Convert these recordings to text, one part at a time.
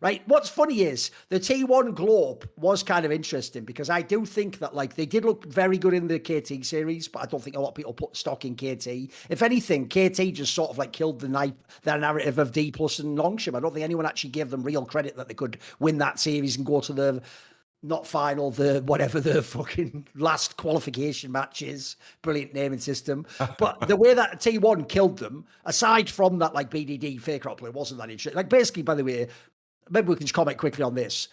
right? What's funny is the T1 Globe was kind of interesting because I do think that like they did look very good in the KT series, but I don't think a lot of people put stock in KT. If anything, KT just sort of like killed their narrative of D plus and Longship. I don't think anyone actually gave them real credit that they could win that series and go to the not final, the whatever the fucking last qualification match is. Brilliant naming system. But the way that T1 killed them, aside from that like BDD fake play, wasn't that interesting. Like basically, by the way, maybe we can just comment quickly on this.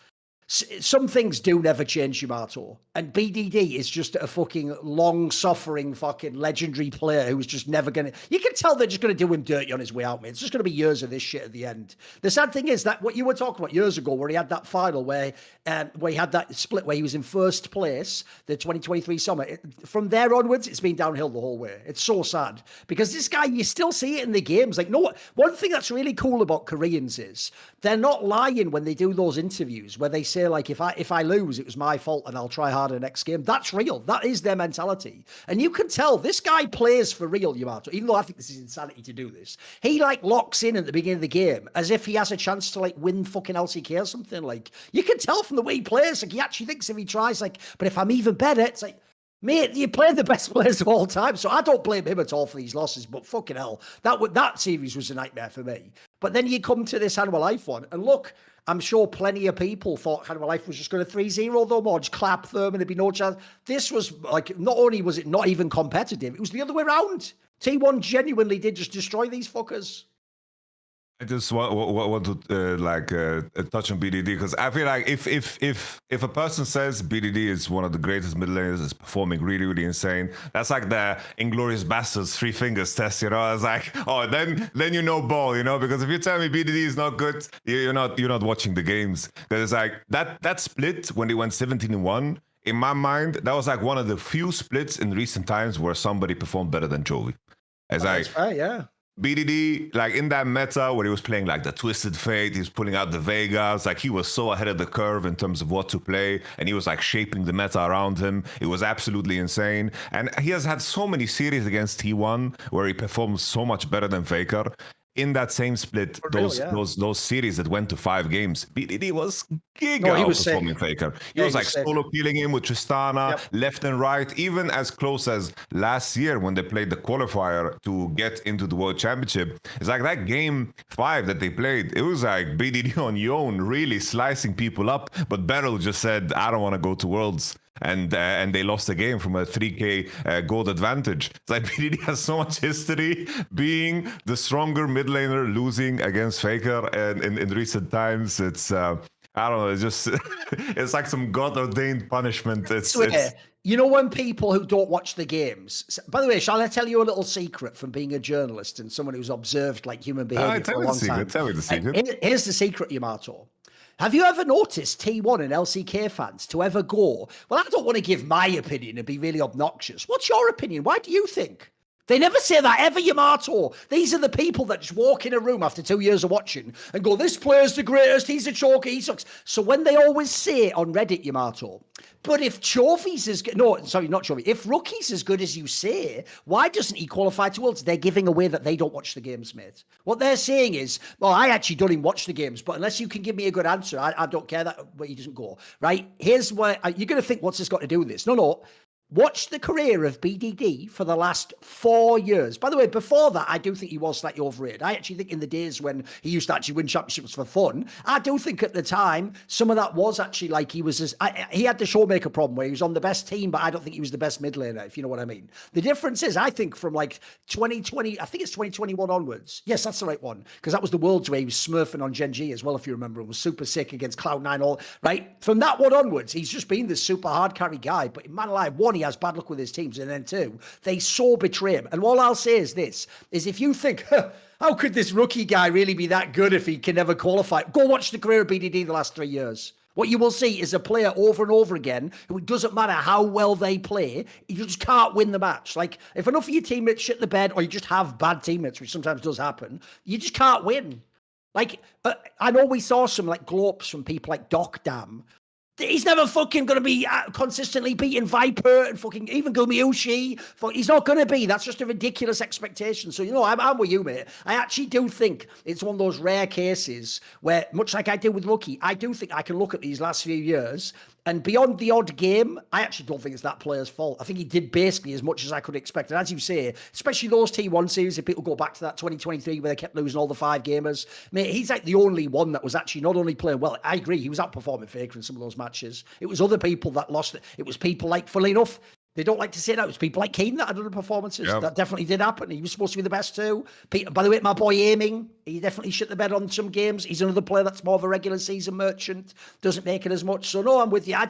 Some things do never change, Yamato. And BDD is just a fucking long-suffering fucking legendary player who's just never going to... You can tell they're just going to do him dirty on his way out, mate. It's just going to be years of this shit at the end. The sad thing is that what you were talking about years ago, where he had that final, where he had that split where he was in first place, the 2023 summer, from there onwards, it's been downhill the whole way. It's so sad. Because this guy, you still see it in the games. Like, no, one thing that's really cool about Koreans is they're not lying when they do those interviews where they say, like, if I lose, it was my fault and I'll try harder next game. That's real. That is their mentality. And you can tell this guy plays for real, Yamato, even though I think this is insanity to do this. He like locks in at the beginning of the game as if he has a chance to like win fucking LCK or something. Like you can tell from the way he plays, like he actually thinks if he tries, like, but if I'm even better, it's like, mate, you play the best players of all time. So I don't blame him at all for these losses, but fucking hell, that series was a nightmare for me. But then you come to this Hanwha Life one, and look, I'm sure plenty of people thought Hanwha Life was just going to 3-0 them or just clap them and there'd be no chance. This was like, not only was it not even competitive, it was the other way around. T1 genuinely did just destroy these fuckers. I just want to touch on BDD because I feel like if a person says BDD is one of the greatest mid laners, is performing really insane, that's like the Inglourious Bastards 3 fingers test, you know. It's like, oh, then you know ball, you know, because if you tell me BDD is not good, you're not watching the games. Because it's like that split when they went 17-1. In my mind, that was like one of the few splits in recent times where somebody performed better than Jovi. It's like, that's fair, yeah. BDD, like in that meta where he was playing like the Twisted Fate, he was pulling out the Vegas, like he was so ahead of the curve in terms of what to play, and he was like shaping the meta around him. It was absolutely insane. And he has had so many series against T1 where he performs so much better than Faker. In that same split, those series that went to 5 games, BDD was outperforming Faker. He was like solo killing him with Tristana, left and right, even as close as last year when they played the qualifier to get into the World Championship. It's like that game 5 that they played, it was like BDD on Yone really slicing people up, but Beryl just said, I don't want to go to Worlds. And they lost the game from a 3k gold advantage. It's like BDD has so much history being the stronger mid laner losing against Faker, and in recent times it's I don't know, it's just it's like some god-ordained punishment. It's you know, when people who don't watch the games, by the way, shall I tell you a little secret from being a journalist and someone who's observed like human behavior for a long time? Tell me the secret. Here's the secret, Yamato. Have you ever noticed T1 and LCK fans to ever go, well, I don't want to give my opinion and be really obnoxious. What's your opinion? Why do you think? They never say that ever, Yamato. These are the people that just walk in a room after 2 years of watching and go, this player's the greatest, he's a choker, he sucks. So when they always say on Reddit, Yamato, but if Chovy's as good, no, sorry, not Chovy, if Rookie's as good as you say, why doesn't he qualify to Worlds? They're giving away that they don't watch the games, mate. What they're saying is, well, I actually don't even watch the games, but unless you can give me a good answer, I don't care that, but he doesn't go, right? Here's where, you're going to think, what's this got to do with this? No. Watch the career of BDD for the last 4 years. By the way, before that, I do think he was slightly overrated. I actually think in the days when he used to actually win championships for fun, I do think at the time, some of that was actually like he was he had the showmaker problem where he was on the best team, but I don't think he was the best mid laner, if you know what I mean. The difference is, I think from like 2020, I think it's 2021 onwards. Yes, that's the right one. Because that was the Worlds where he was smurfing on Gen G as well, if you remember. It was super sick against Cloud9, all right? From that one onwards, he's just been this super hard carry guy. But in Man Alive, one, he has bad luck with his teams, and then 2, they so betray him. And all I'll say is this, is if you think, how could this rookie guy really be that good if he can never qualify? Go watch the career of BDD the last 3 years. What you will see is a player over and over again who, it doesn't matter how well they play, you just can't win the match. Like, if enough of your teammates shit the bed, or you just have bad teammates, which sometimes does happen, you just can't win. Like, I know we saw some like glopes from people like Doc Dam He's never fucking going to be consistently beating Viper and fucking even Gumiushi. He's not going to be. That's just a ridiculous expectation. So, I'm with you, mate. I actually do think it's one of those rare cases where, much like I did with Rookie, I do think I can look at these last few years and beyond the odd game, I actually don't think it's that player's fault. I think he did basically as much as I could expect. And as you say, especially those T1 series, if people go back to that 2023 where they kept losing all the 5 gamers, mate, he's like the only one that was actually not only playing well. I agree, he was outperforming Faker in some of those matches. It was other people that lost it. It was people like, funnily enough, they don't like to say that. It was people like Keen that had other performances. Yep. That definitely did happen. He was supposed to be the best too. By the way, my boy Aiming, he definitely shit the bed on some games. He's another player that's more of a regular season merchant. Doesn't make it as much. So no, I'm with you. I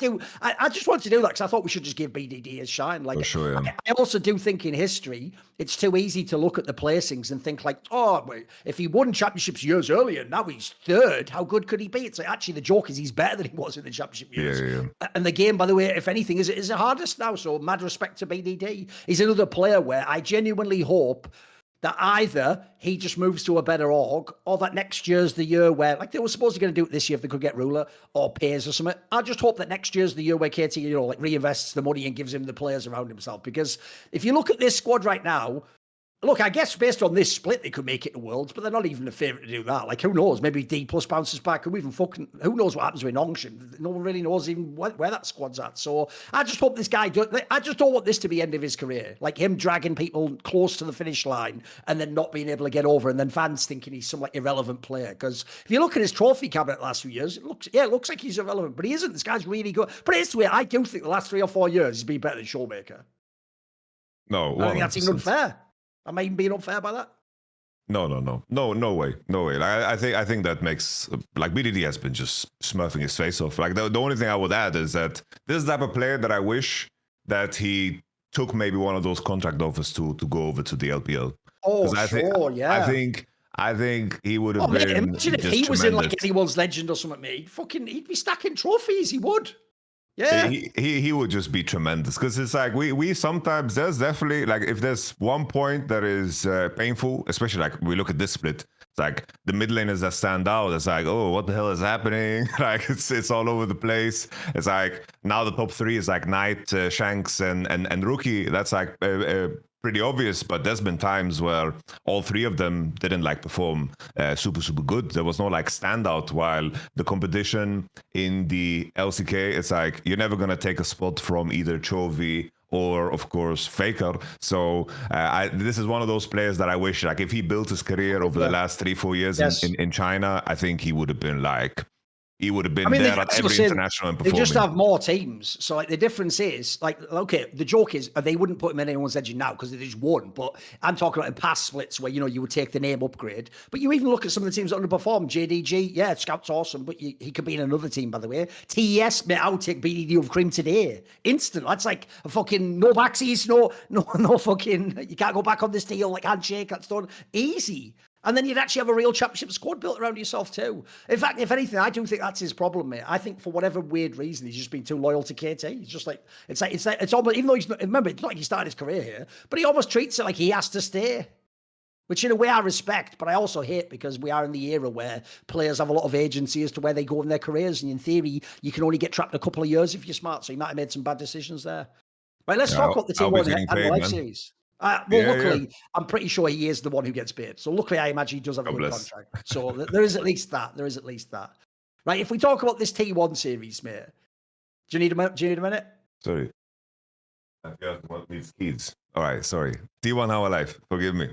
just wanted to do that because I thought we should just give BDD a shine. Like, sure, yeah. I also do think in history, it's too easy to look at the placings and think like, oh, if he won championships years earlier, now he's 3rd. How good could he be? It's like, actually, the joke is he's better than he was in the championship years. Yeah. And the game, by the way, if anything, is the hardest now. So mad respect to BDD. He's another player where I genuinely hope that either he just moves to a better org or that next year's the year where, like they were supposed to going to do it this year if they could get Ruler or Pays or something. I just hope that next year's the year where KT, like reinvests the money and gives him the players around himself. Because if you look at this squad right now, look, I guess based on this split, they could make it to Worlds, but they're not even a favourite to do that. Like, who knows? Maybe D+ bounces back, and who knows what happens with Nongshin? No one really knows even where that squad's at. So I just hope this guy, I just don't want this to be the end of his career. Like him dragging people close to the finish line and then not being able to get over, and then fans thinking he's some like irrelevant player. Because if you look at his trophy cabinet the last few years, it looks like he's irrelevant, but he isn't. This guy's really good. But it's the way I do think the last 3 or 4 years he's been better than Showmaker. No, I think that's even unfair. Am I even being unfair by that? No way. I think that makes like BDD has been just smurfing his face off. Like the only thing I would add is that this is the type of player that I wish that he took maybe one of those contract offers to go over to the LPL. Oh, sure, yeah. I think he would have been. Imagine if he was in like anyone's legend or something, mate. He'd be stacking trophies. He would. Yeah, he would just be tremendous because it's like we sometimes there's definitely like if there's one point that is painful, especially like we look at this split, it's like the mid laners that stand out. It's like, oh, what the hell is happening? Like it's all over the place. It's like now the top 3 is like Knight, Shanks, and Rookie. That's like pretty obvious, but there's been times where all 3 of them didn't like perform super good. There was no like standout, while the competition in the LCK, it's like you're never gonna take a spot from either Chovy or of course Faker. So this is one of those players that I wish, like if he built his career over the last 3-4 years in China, I think he would have been like there at every international and performing. They just have more teams. So like the difference is like, okay, the joke is they wouldn't put him in anyone's legend now because they just won. But I'm talking about in past splits where, you would take the name upgrade. But you even look at some of the teams that underperform. JDG, yeah, Scout's awesome, but he could be in another team, by the way. TES, mate, I would take BDD of Cream today. Instant. That's like a fucking no backsies, no fucking, you can't go back on this deal, like handshake, that's done. Easy. And then you'd actually have a real championship squad built around yourself too. In fact, if anything, I do think that's his problem, mate. I think for whatever weird reason, he's just been too loyal to KT. He's just like it's almost, even though he's not, remember, it's not like he started his career here, but he almost treats it like he has to stay. Which in a way I respect, but I also hate because we are in the era where players have a lot of agency as to where they go in their careers. And in theory, you can only get trapped a couple of years if you're smart. So he might have made some bad decisions there. Right, let's talk about the T1 HLE series. Luckily, I'm pretty sure he is the one who gets paid. So luckily, I imagine he does have a good contract. So there is at least that. Right, if we talk about this T1 series, mate, do you need a minute? Sorry. I forgot what these keys. All right, sorry. T1 Our Life, forgive me.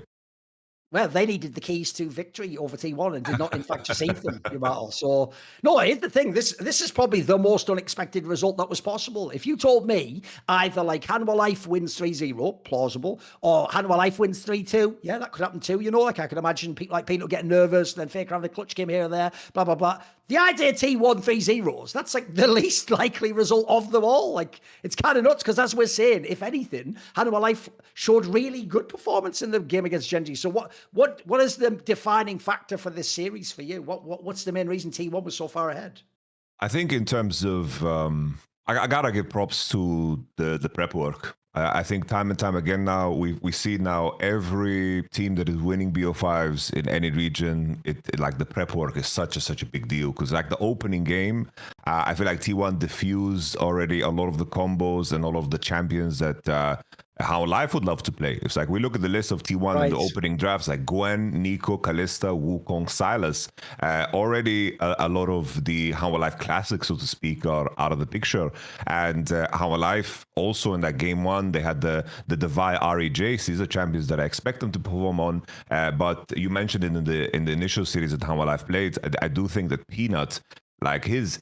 Well, they needed the keys to victory over T1 and did not, in fact, receive them, your battle. So, no, here's the thing. This is probably the most unexpected result that was possible. If you told me either like Hanwha Life wins 3-0, plausible, or Hanwha Life wins 3-2, yeah, that could happen too. Like I could imagine people like Peanut getting nervous and then Faker having a clutch game here and there, blah, blah, blah. The idea T1 3-0s, that's like the least likely result of them all. Like, it's kind of nuts because as we're saying, if anything, Hanwha Life showed really good performance in the game against Genji. So what is the defining factor for this series for you? What's the main reason T1 was so far ahead? I think in terms of, I gotta give props to the prep work. I think time and time again now we see now every team that is winning BO5s in any region, like the prep work is such a big deal, because like the opening game, I feel like T1 diffused already a lot of the combos and all of the champions that how Life would love to play. It's like we look at the list of T1 in the opening drafts, like Gwen, Nico, Kalista, Wukong, Silas. Already a lot of the Hanwha Life classics, so to speak, are out of the picture. And Hanwha Life also in that game one, they had the Devi REJ. These are champions that I expect them to perform on. But you mentioned it in the initial series that Hanwha Life played. I do think that Peanut, like his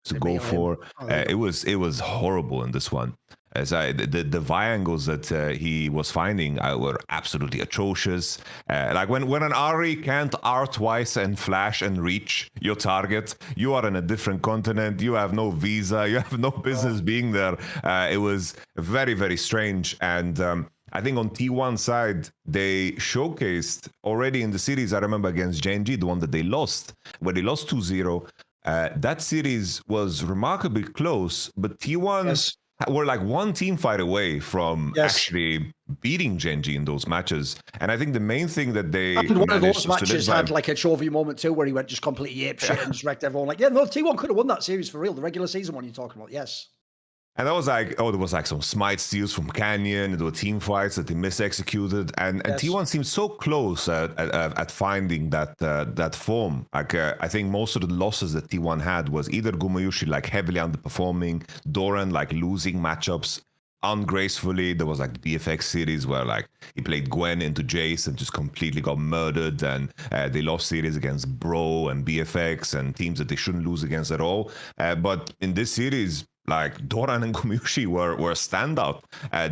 to go for. It was horrible in this one. As the Vi angles that he was finding were absolutely atrocious. Like when an Ari can't R twice and flash and reach your target, you are in a different continent. You have no visa. You have no business being there. It was very strange. And I think on T1 side, they showcased already in the series. I remember against Genji, the one that they lost, where they lost 2-0. That series was remarkably close, but T1 were like one team fight away from actually beating Genji in those matches. And I think the main thing that they one of those matches had like a Chovy moment too, where he went just completely apeshit and just wrecked everyone. Like, yeah, no, T1 could have won that series for real. The regular season one you're talking about, yes. And that was like, there was like some smite steals from Canyon. There were team fights that they misexecuted, and T1 seemed so close at finding that form. Like I think most of the losses that T1 had was either Gumayushi like heavily underperforming, Doran like losing matchups ungracefully. There was like the BFX series where like he played Gwen into Jace and just completely got murdered, and they lost series against Bro and BFX and teams that they shouldn't lose against at all. But in this series, like Doran and Gumayushi were a standout.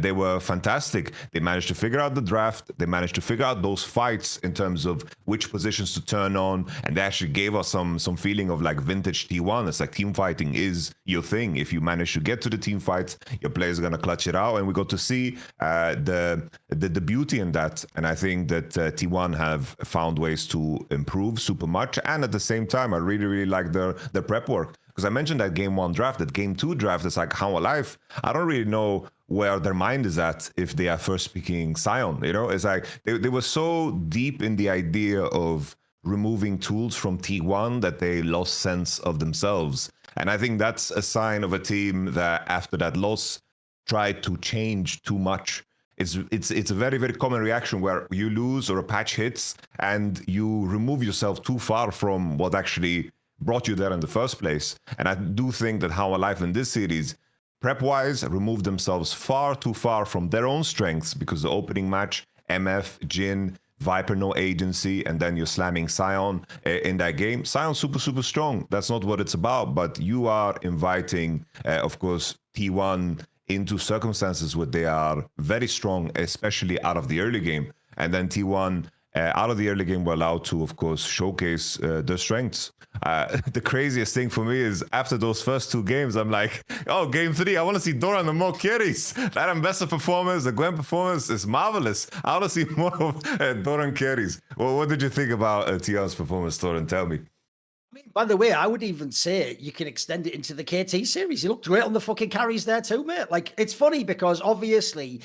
They were fantastic. They managed to figure out the draft. They managed to figure out those fights in terms of which positions to turn on, and they actually gave us some feeling of like vintage T1. It's like team fighting is your thing. If you manage to get to the team fights, your players are gonna clutch it out, and we got to see the beauty in that. And I think that T1 have found ways to improve super much, and at the same time, I really like their prep work. Because I mentioned that game one draft, that game two draft, it's like Hanwha Life. I don't really know where their mind is at if they are first picking Sion. You know, it's like they were so deep in the idea of removing tools from T1 that they lost sense of themselves. And I think that's a sign of a team that after that loss tried to change too much. It's a very common reaction where you lose or a patch hits and you remove yourself too far from what actually brought you there in the first place. And I do think that Hanwha Life in this series, prep-wise, removed themselves far too far from their own strengths, because the opening match, MF, Jin, Viper, no agency, and then you're slamming Sion in that game. Sion's super strong. That's not what it's about, but you are inviting, of course, T1 into circumstances where they are very strong, especially out of the early game. And then T1 out of the early game were allowed to, of course, showcase their strengths. The craziest thing for me is after those first two games, I'm like, oh, game 3, I want to see Doran and more carries. That Ambassador performance, the Gwen performance is marvelous. I want to see more of Doran carries. Well, what did you think about Tion's performance, Thorin? Tell me. I mean, by the way, I would even say you can extend it into the KT series. He looked great on the fucking carries there too, mate. Like, it's funny because obviously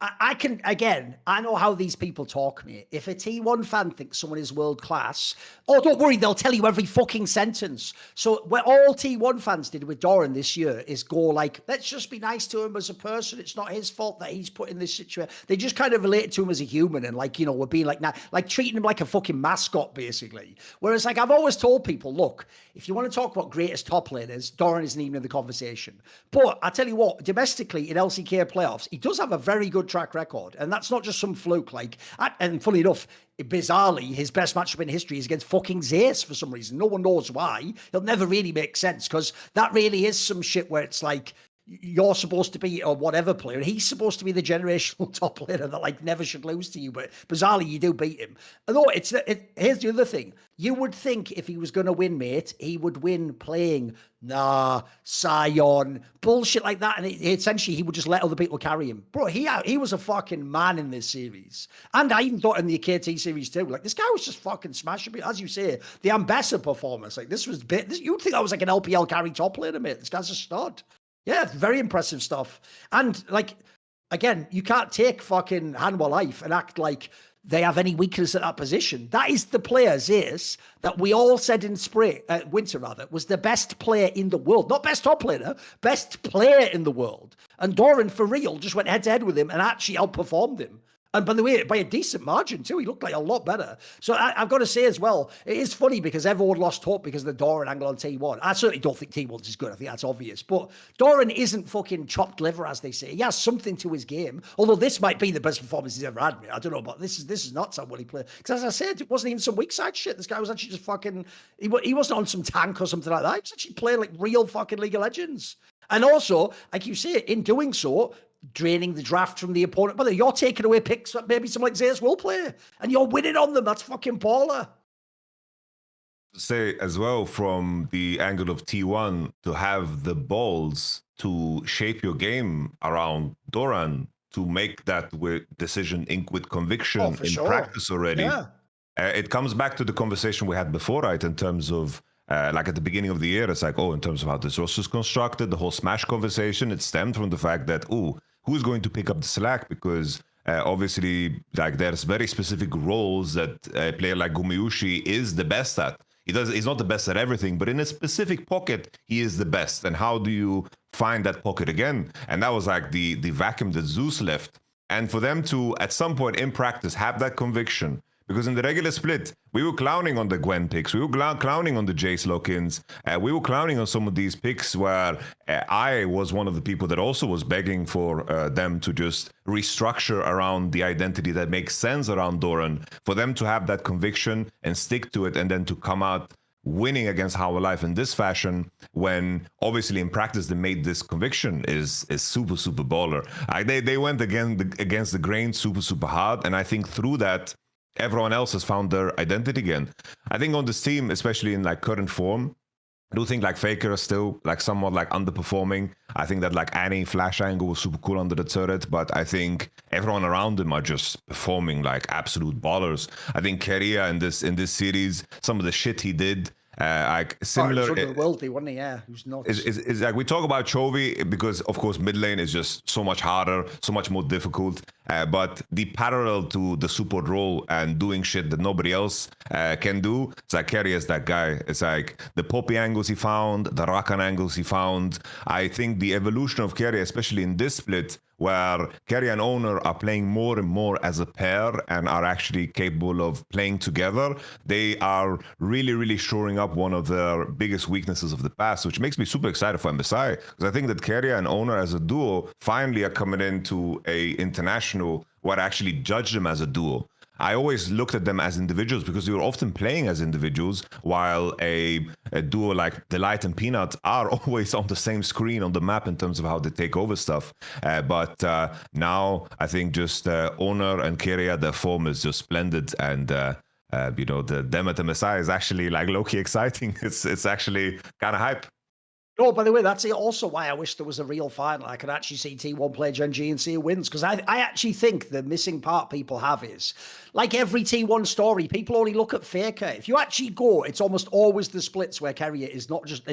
I can, again, I know how these people talk, mate. If a T1 fan thinks someone is world class, oh, don't worry, they'll tell you every fucking sentence. So what all T1 fans did with Doran this year is go like, let's just be nice to him as a person. It's not his fault that he's put in this situation. They just kind of related to him as a human and like, you know, we're being like, like treating him like a fucking mascot, basically. Whereas like, I've always told people, look, if you want to talk about greatest top laners, Doran isn't even in the conversation. But I tell you what, domestically in LCK playoffs, he does have a very good track record, and that's not just some fluke. Like, and funny enough, bizarrely, his best matchup in history is against fucking Zeus for some reason. No one knows why. It'll never really make sense, because that really is some shit where it's like you're supposed to be a whatever player, and he's supposed to be the generational top laner that like never should lose to you, but bizarrely you do beat him. Although here's the other thing. You would think if he was going to win, mate, he would win playing Sion, bullshit like that, and essentially he would just let other people carry him. Bro, he was a fucking man in this series. And I even thought in the KT series too, like this guy was just fucking smashing. As you say, the Ambassador performance, like this was you'd think that was like an LPL carry top laner, mate. This guy's a stud. Yeah, very impressive stuff. And like, again, you can't take fucking Hanwha Life and act like they have any weakness at that position. That is the player, Zeus, that we all said in winter rather, was the best player in the world. Not best top laner, best player in the world. And Doran, for real, just went head to head with him and actually outperformed him. And by the way, by a decent margin too, he looked like a lot better. So I've got to say as well, it is funny because everyone lost hope because of the Doran angle on T1. I certainly don't think T1's is good. I think that's obvious. But Doran isn't fucking chopped liver, as they say. He has something to his game. Although this might be the best performance he's ever had. I don't know, but this is not how well he played. Because as I said, it wasn't even some weak side shit. This guy was actually just fucking. He wasn't on some tank or something like that. He was actually playing like real fucking League of Legends. And also, like you say, in doing so, draining the draft from the opponent. But you're taking away picks that maybe someone like Zeus will play, and you're winning on them. That's fucking baller. Say as well, from the angle of T1, to have the balls to shape your game around Doran, to make that decision with conviction in practice already. Yeah. It comes back to the conversation we had before, right? In terms of like at the beginning of the year, it's like, in terms of how this roster is constructed, the whole Smash conversation, it stemmed from the fact that, who's going to pick up the slack? Because obviously, like, there's very specific roles that a player like Gumayushi is the best at. He's not the best at everything, but in a specific pocket, he is the best. And how do you find that pocket again? And that was like the vacuum that Zeus left. And for them to, at some point in practice, have that conviction. Because in the regular split, we were clowning on the Gwen picks. We were clowning on the Jace lock-ins. We were clowning on some of these picks where I was one of the people that also was begging for them to just restructure around the identity that makes sense around Doran, for them to have that conviction and stick to it, and then to come out winning against Hanwha Life in this fashion, when obviously in practice they made this conviction, is super, super baller. They went against the grain super hard, and I think through that, everyone else has found their identity again. I think on this team, especially in like current form, I do think like Faker is still like somewhat like underperforming. I think that like Annie flash angle was super cool under the turret, but I think everyone around him are just performing like absolute ballers. I think Keria in this series, some of the shit he did, like similar. Worldly, wasn't he? Yeah, who's not? Is like, we talk about Chovy because of course mid lane is just so much harder, so much more difficult. But the parallel to the support role and doing shit that nobody else can do, it's like Keria is that guy. It's like the Poppy angles he found, the Rakan angles he found. I think the evolution of Keria, especially in this split, where Keria and Owner are playing more and more as a pair and are actually capable of playing together, they are really shoring up one of their biggest weaknesses of the past, which makes me super excited for MSI, because I think that Keria and Owner as a duo finally are coming into a international where I actually judge them as a duo. I always looked at them as individuals because they were often playing as individuals, while a duo like Delight and Peanut are always on the same screen on the map in terms of how they take over stuff. But now I think just Owner and Keria, their form is just splendid, and the them at MSI is actually like low-key exciting. It's actually kind of hype. Oh, by the way, that's also why I wish there was a real final. I could actually see T1 play Gen G and see who wins, because I actually think the missing part people have is, like every T1 story, people only look at Faker. If you actually go, it's almost always the splits where Keria is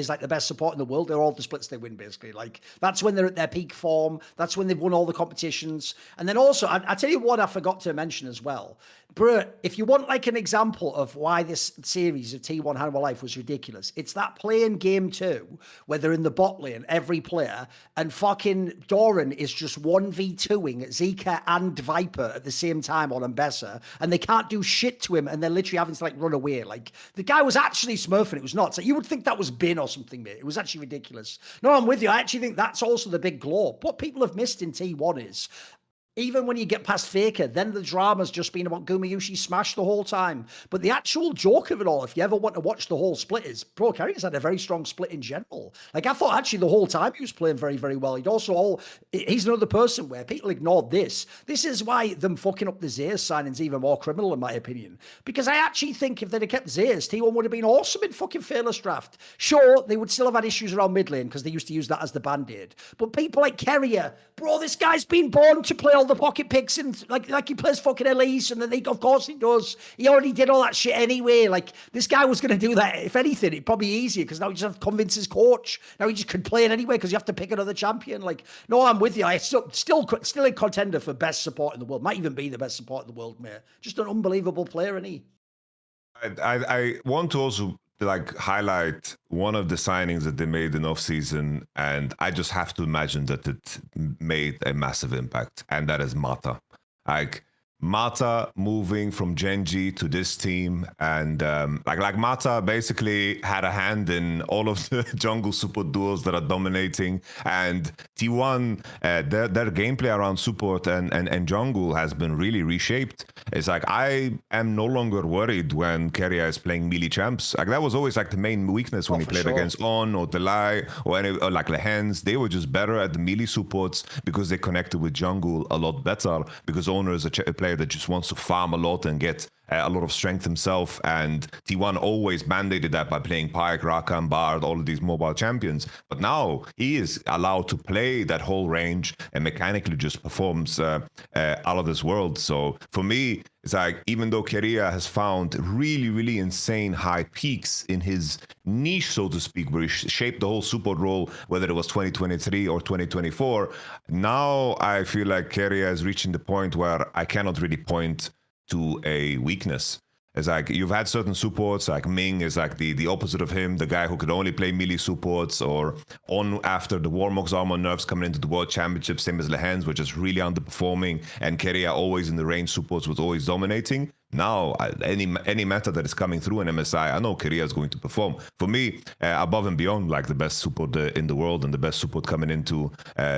like the best support in the world. They're all the splits they win, basically. Like, that's when they're at their peak form. That's when they've won all the competitions. And then also, I tell you what I forgot to mention as well. Bro, if you want like an example of why this series of T1 Hanwha Life was ridiculous, it's that playing game 2 where they're in the bot lane, every player, and fucking Doran is just 1v2ing Zika and Viper at the same time on Mbessa, and they can't do shit to him, and they're literally having to like run away. Like, the guy was actually smurfing. It was nuts. Like, you would think that was bin or something, mate. It was actually ridiculous. No, I'm with you. I actually think that's also the big glow. What people have missed in T1 is, even when you get past Faker, then the drama's just been about Gumayushi Smash the whole time. But the actual joke of it all, if you ever want to watch the whole split, is Pro Keria's had a very strong split in general. Like, I thought actually the whole time he was playing very, very well. He's another person where people ignored this. This is why them fucking up the Zeus signing's even more criminal, in my opinion. Because I actually think if they'd have kept Zeus, T1 would have been awesome in fucking Fearless Draft. Sure, they would still have had issues around mid lane because they used to use that as the band-aid. But people like Keria, bro, this guy's been born to play all the pocket picks and like he plays fucking Elise, and then of course he does. He already did all that shit anyway. Like this guy was going to do that. If anything, it'd probably be easier because now he just have to convince his coach. Now he just complain anyway because you have to pick another champion. Like, no, I'm with you. I still a contender for best support in the world. Might even be the best support in the world, mate. Just an unbelievable player, isn't he? I want to also like highlight one of the signings that they made in off season, and I just have to imagine that it made a massive impact, and that is Mata. Like Mata moving from Genji to this team, and like Mata basically had a hand in all of the jungle support duos that are dominating, and T1 their gameplay around support and jungle has been really reshaped. It's like I am no longer worried when Keria is playing melee champs. Like that was always like the main weakness when he played against On or Delay or like Lehens. They were just better at the melee supports because they connected with jungle a lot better, because Owner is a player that just wants to farm a lot and get a lot of strength himself, and T1 always band-aided that by playing Pyke, Rakan, Bard, all of these mobile champions. But now he is allowed to play that whole range and mechanically just performs out of this world. So for me, it's like, even though Keria has found really, really insane high peaks in his niche, so to speak, where he shaped the whole support role, whether it was 2023 or 2024, now I feel like Keria is reaching the point where I cannot really point to a weakness. It's like you've had certain supports, like Ming is like the opposite of him, the guy who could only play melee supports, or On after the Warmock's armor nerfs coming into the World Championship, same as Lehens, were just really underperforming, and Keria always in the range supports was always dominating. Now, any meta that is coming through in MSI, I know Keria is going to perform. For me, above and beyond, like the best support in the world and the best support coming into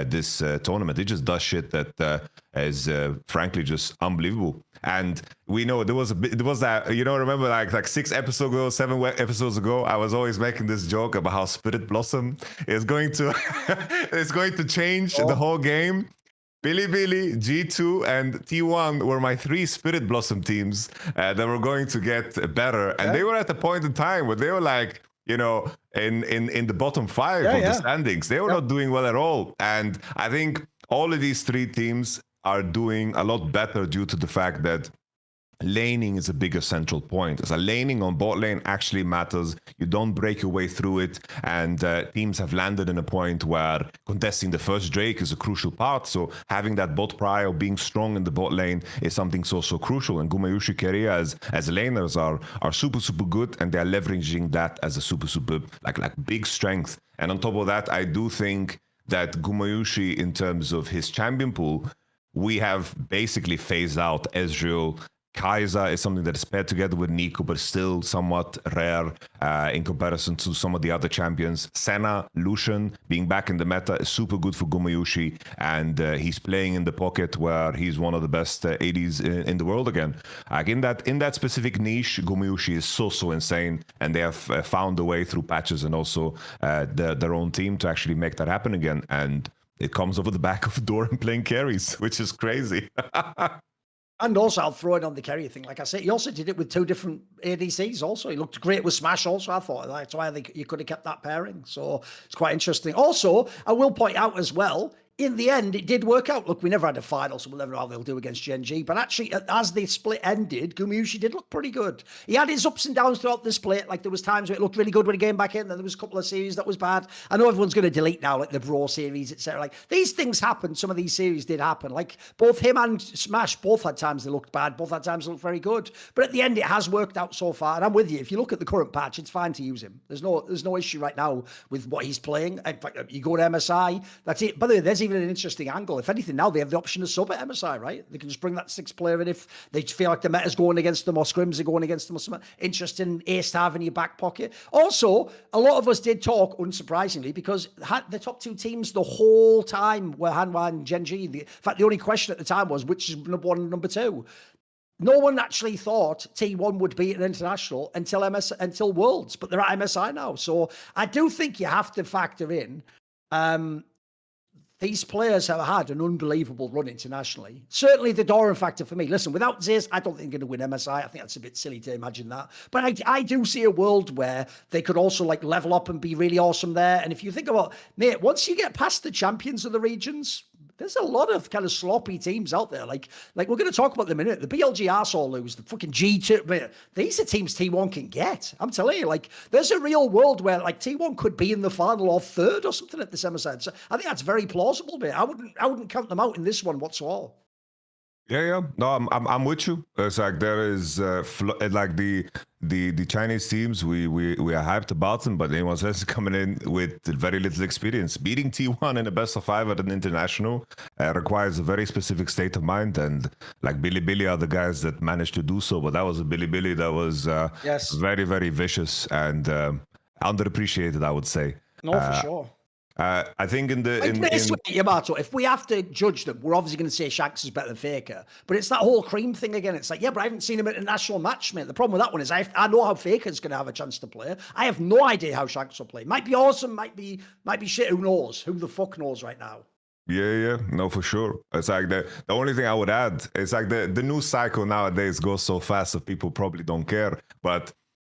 this tournament. It just does shit that is frankly just unbelievable. And we know there was that, you know, remember like 6 episodes ago, 7 episodes ago, I was always making this joke about how Spirit Blossom is going to is going to change the whole game. Bilibili, G2, and T1 were my 3 Spirit Blossom teams that were going to get better. And they were at the point in time where they were like, you know, in the bottom 5 of the standings. They were not doing well at all. And I think all of these 3 teams are doing a lot better due to the fact that laning is a bigger central point. So laning on bot lane actually matters. You don't break your way through it, and teams have landed in a point where contesting the first Drake is a crucial part. So having that bot prio, being strong in the bot lane, is something so crucial. And Gumayusi, Keria as laners are super good, and they're leveraging that as a super like big strength. And on top of that, I do think that Gumayusi, in terms of his champion pool, we have basically phased out Ezreal. Kai'Sa is something that is paired together with Nico, but still somewhat rare in comparison to some of the other champions. Senna, Lucian, being back in the meta is super good for Gumayusi, and he's playing in the pocket where he's one of the best ADs in the world again. Like in that specific niche, Gumayusi is so insane, and they have found a way through patches and also their own team to actually make that happen again. And it comes over the back of Doran playing carries, which is crazy. And also, I'll throw it on the Keria thing. Like I said, he also did it with 2 different ADCs also. He looked great with Smash also, I thought. That's why you could have kept that pairing. So it's quite interesting. Also, I will point out as well, in the end, it did work out. Look, we never had a final, so we'll never know how they'll do against Genji. But actually, as the split ended, Gumayusi did look pretty good. He had his ups and downs throughout the split. Like, there was times where it looked really good when he came back in, then there was a couple of series that was bad. I know everyone's going to delete now, like the Bro series, etc. Like, these things happen. Some of these series did happen. Like, both him and Smash, both had times they looked bad, both had times they looked very good. But at the end, it has worked out so far. And I'm with you. If you look at the current patch, it's fine to use him. There's no issue right now with what he's playing. In fact, you go to MSI, that's it. By the way, there's even an interesting angle. If anything, now they have the option to sub at MSI, right? They can just bring that 6th player in if they feel like the meta's going against them or scrims are going against them or something. Interesting ace to have in your back pocket. Also, a lot of us did talk, unsurprisingly, because the top 2 teams the whole time were Hanwha and Genji. In fact, the only question at the time was which is number 1 and number 2. No one actually thought T1 would beat an international until Worlds, but they're at MSI now. So I do think you have to factor in these players have had an unbelievable run internationally. Certainly the Doran factor for me. Listen, without Ziz, I don't think they're going to win MSI. I think that's a bit silly to imagine that. But I do see a world where they could also like level up and be really awesome there. And if you think about, mate, once you get past the champions of the regions, there's a lot of kind of sloppy teams out there. Like we're going to talk about them in a minute. The BLG arsehole lose, the fucking G2. These are teams T1 can get. I'm telling you, like, there's a real world where like T1 could be in the final or third or something at the semi-side. So I think that's very plausible, mate. I wouldn't count them out in this one whatsoever. Yeah. No, I'm with you. It's like there is like the Chinese teams. We are hyped about them, but anyone else coming in with very little experience. Beating T1 in a best of 5 at an international requires a very specific state of mind, and like Billy are the guys that managed to do so. But that was a Billy that was very, very vicious and underappreciated, I would say. No, for sure. I think Yamato, if we have to judge them, we're obviously going to say Shanks is better than Faker. But it's that whole cream thing again. It's like, yeah, but I haven't seen him at a national match, mate. The problem with that one is I know how Faker's going to have a chance to play. I have no idea how Shanks will play. Might be awesome, might be shit. Who knows? Who the fuck knows right now? Yeah, no, for sure. It's like the only thing I would add is like the news cycle nowadays goes so fast that people probably don't care. But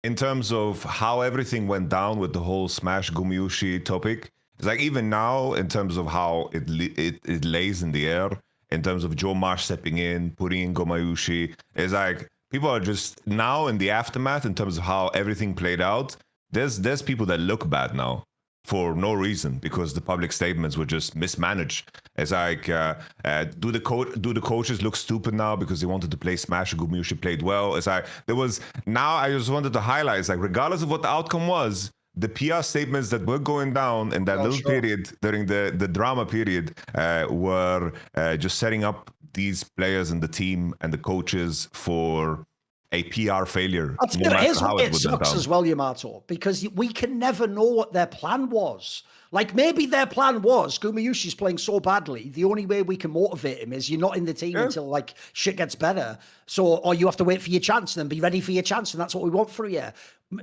in terms of how everything went down with the whole Smash Gumayusi topic, it's like even now, in terms of how it lays in the air, in terms of Joe Marsh stepping in, putting in Gumayusi, it's like people are just now in the aftermath in terms of how everything played out. There's people that look bad now for no reason because the public statements were just mismanaged. It's like, do the coaches look stupid now because they wanted to play Smash and Gumayusi played well? It's like I just wanted to highlight, it's like regardless of what the outcome was, the PR statements that were going down in that period during the drama period were just setting up these players and the team and the coaches for a PR failure. Here's what it sucks as well, Yamato, because we can never know what their plan was. Like, maybe their plan was Gumayushi's playing so badly, the only way we can motivate him is you're not in the team until, like, shit gets better. So, or you have to wait for your chance and then be ready for your chance, and that's what we want for you.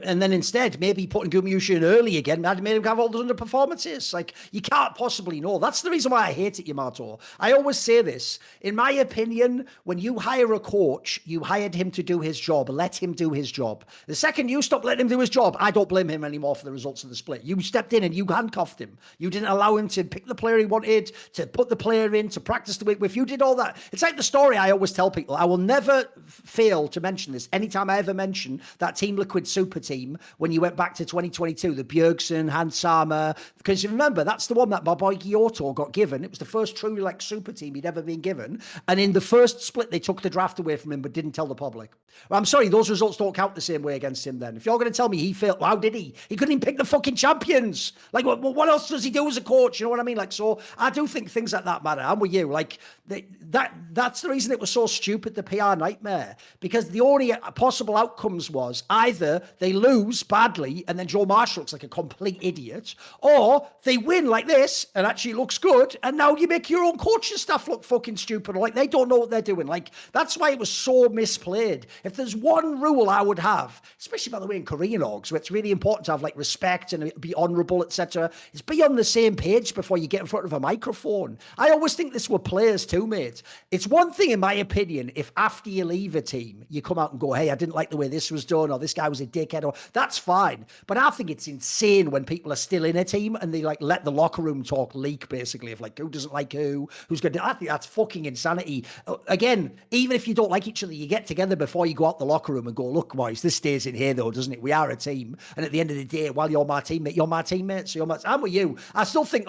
And then instead, maybe putting Gumayusi in early again made him have all those underperformances. Like, you can't possibly know. That's the reason why I hate it, Yamato. I always say this. In my opinion, when you hire a coach, you hired him to do his job. Let him do his job. The second you stop letting him do his job, I don't blame him anymore for the results of the split. You stepped in and you handcuffed him. You didn't allow him to pick the player he wanted, to put the player in, to practice the week with. You did all that. It's like the story I always tell people. I will never fail to mention this. Anytime I ever mention that Team Liquid Super Team, when you went back to 2022, the Bjergsen, Hans Sama, because you remember, that's the one that my boy Giotto got given. It was the first true like super team he'd ever been given. And in the first split, they took the draft away from him, but didn't tell the public. Well, I'm sorry, those results don't count the same way against him then. If you're going to tell me he failed, well, how did he? He couldn't even pick the fucking champions. Like, what else does he do as a coach? You know what I mean? Like, so I do think things like that matter. I'm with you. Like, that's the reason it was so stupid, the PR nightmare, because the only possible outcomes was either they lose badly and then Joe Marsh looks like a complete idiot, or they win like this and actually looks good, and now you make your own coaching staff look fucking stupid, like they don't know what they're doing. Like, that's why it was so misplayed. If there's one rule I would have, especially by the way in Korean orgs, where it's really important to have like respect and be honorable, etc., is be on the same page before you get in front of a microphone. I always think this were players too, mate. It's one thing, in my opinion, if after you leave a team, you come out and go, hey, I didn't like the way this was done, or this guy was a dickhead, or that's fine. But I think it's insane when people are still in a team and they like let the locker room talk leak, basically, of like who doesn't like who's going to. I think that's fucking insanity. Again, even if you don't like each other, you get together before you go out the locker room and go, look, boys, this stays in here though, doesn't it? We are a team. And at the end of the day, while you're my teammate, you're my teammate. So I'm with you. I still think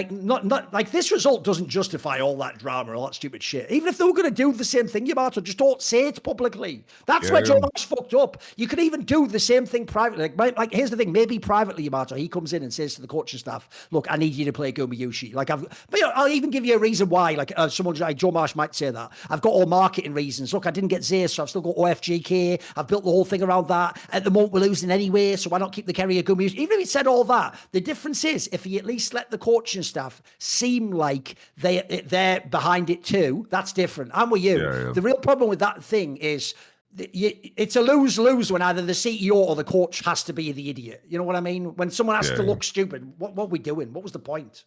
not like this result doesn't justify all that drama, all that stupid shit. Even if they were going to do the same thing, Yamato, just don't say it publicly. That's where Joe Marsh fucked up. You could even do the same thing privately. Like here's the thing, maybe privately, Yamato, he comes in and says to the coaching staff, look, I need you to play Gumayusi. Like I'll even give you a reason why. Like someone like Joe Marsh might say that. I've got all marketing reasons. Look, I didn't get Zeus, so I've still got OFGK. I've built the whole thing around that. At the moment, we're losing anyway, so why not keep the Keria Gumayusi? Even if he said all that, the difference is if he at least let the coaching staff seem like they're behind it too, that's different. I'm with you. Yeah. The real problem with that thing is it's a lose-lose when either the CEO or the coach has to be the idiot. You know what I mean? When someone has to look stupid, what are we doing? What was the point?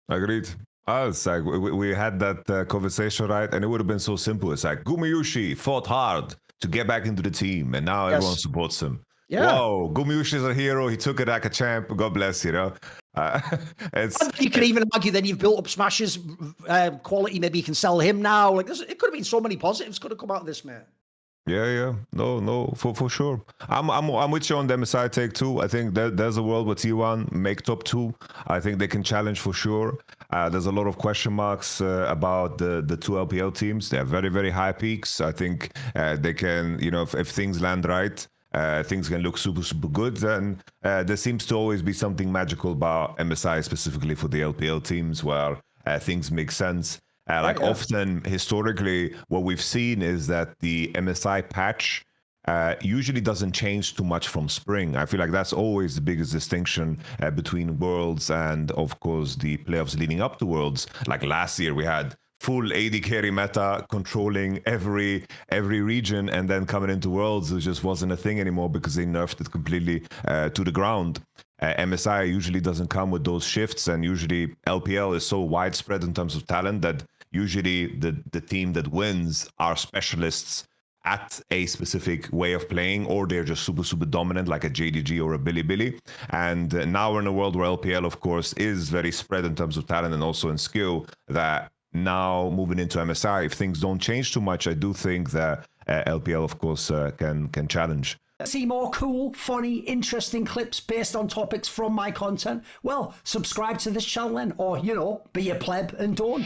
Agreed. It's like we had that conversation, right? And it would have been so simple. It's like Gumayusi fought hard to get back into the team, and now everyone supports him. Yeah. Whoa, Gumyush is a hero. He took it like a champ. God bless, you know. Uh, it's And you could even argue then you've built up Smash's quality. Maybe you can sell him now. Like, it could have been so many positives could have come out of this, mate. yeah. No, for sure. I'm with you on the MSI take too. I think there's a world where T1 make top 2. I think they can challenge for sure. There's a lot of question marks about the 2 LPL teams. They have very, very high peaks. I think they can, you know, if things land right, things can look super, super good. And there seems to always be something magical about MSI, specifically for the LPL teams, where things make sense. Often, historically, what we've seen is that the MSI patch usually doesn't change too much from spring. I feel like that's always the biggest distinction between Worlds and, of course, the playoffs leading up to Worlds. Like last year, we had full AD carry meta controlling every region, and then coming into Worlds, it just wasn't a thing anymore because they nerfed it completely to the ground. MSI usually doesn't come with those shifts, and usually LPL is so widespread in terms of talent that usually the team that wins are specialists at a specific way of playing, or they're just super, super dominant, like a JDG or a Billy. And now we're in a world where LPL, of course, is very spread in terms of talent and also in skill, that now moving into MSI, if things don't change too much, I do think that LPL, of course, can challenge. See more cool, funny, interesting clips based on topics from my content? Well, subscribe to this channel then, or, you know, be a pleb and don't.